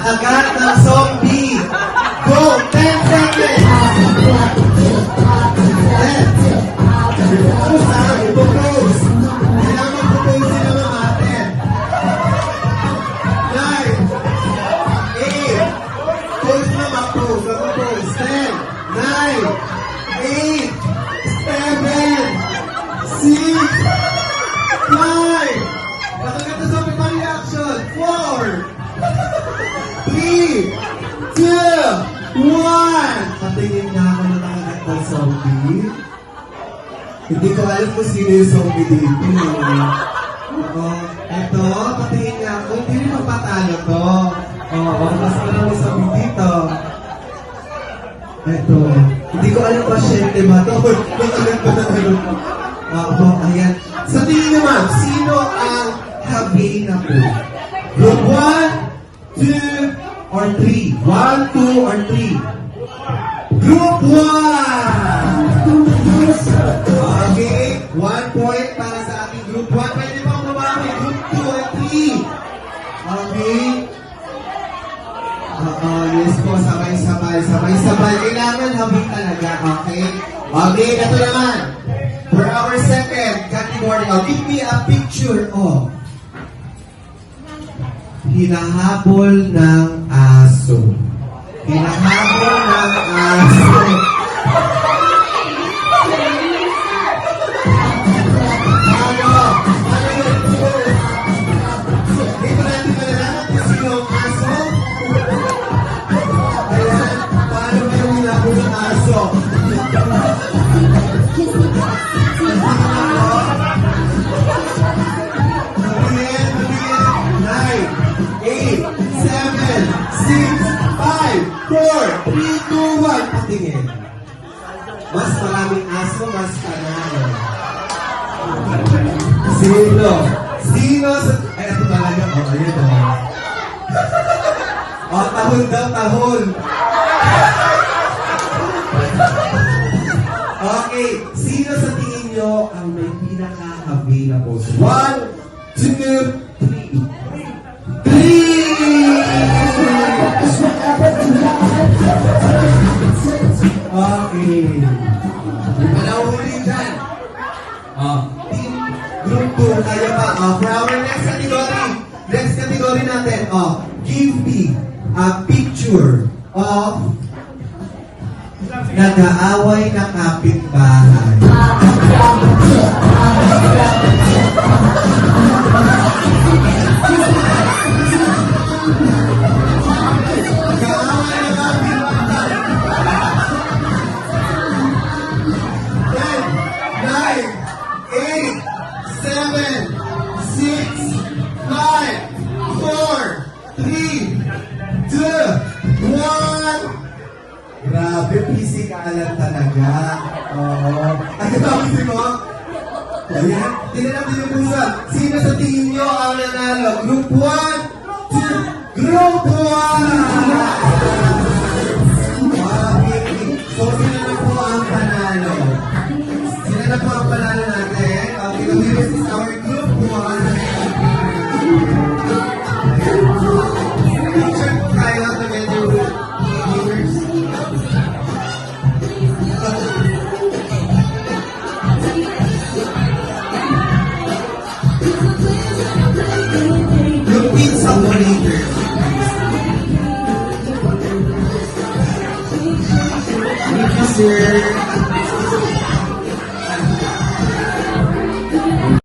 agad ng zombie. Go! 10 seconds! 10. Focus ha! Focus! Kailangan focus sila mga ate. 9. 8. Pose na ma-pose. Pose. 10. 9. 8. 7. 6. 5. Nakaganda sa mga reaction. 4. 3, 2, 1. Patingin nga ako na nakaganda ng zombie. Hindi ko alam kung sino yung zombie dito. Oo. Eto, patingin nga ako. Hindi rin magpatalo to. Oo, mas marami zombie dito. Eto. Hindi ko alam pasyente ba to. Nakaganda ko na meron ko. Oo, ayan. Sa tingin nyo ma'am, sino ang habi na po? Group 1, 2, or 3? 1, 2, or 3? Group 1! Okay, 1 point para sa ating Group 1. Pwede pang lumaki, Group 2 and 3. Okay? Yes po, sabay-sabay. Sabay-sabay. Kailangan habi talaga, okay? Okay, ito naman. For our second category, give me a picture of hinahabol ng aso. Hinahabol ng aso. Ano? Dito natin malalaman kung sino ang aso. Ayan, paano ba yung hinahabol ng aso? Patingin. Mas maraming aso, mas panalo. Sino? Sino sa... Ay, ito talaga. O, ayun o. O, tahon daw, tahon. Okay. Sino sa tingin nyo ang may pinaka-habi na pose? 1, 2, 3. 3! Okay. Malahuli dyan. Team Group 2, kaya pa. For our next category natin, give me a picture of nag-aaway na kapitbahay. Grabe, pisikalan talaga. Oo. Ay, sabi mo? Ayan. Tingnan natin yung pusa. Sino sa tingin nyo ang nanalo? Group 1, 2, Group 1! Okay. So, sino na po ang panalo? Sino na po ang panalo natin? Okay, this is our Group 1. Picture po tayo together with viewers. Yung pizza mo later. Thank you, sir.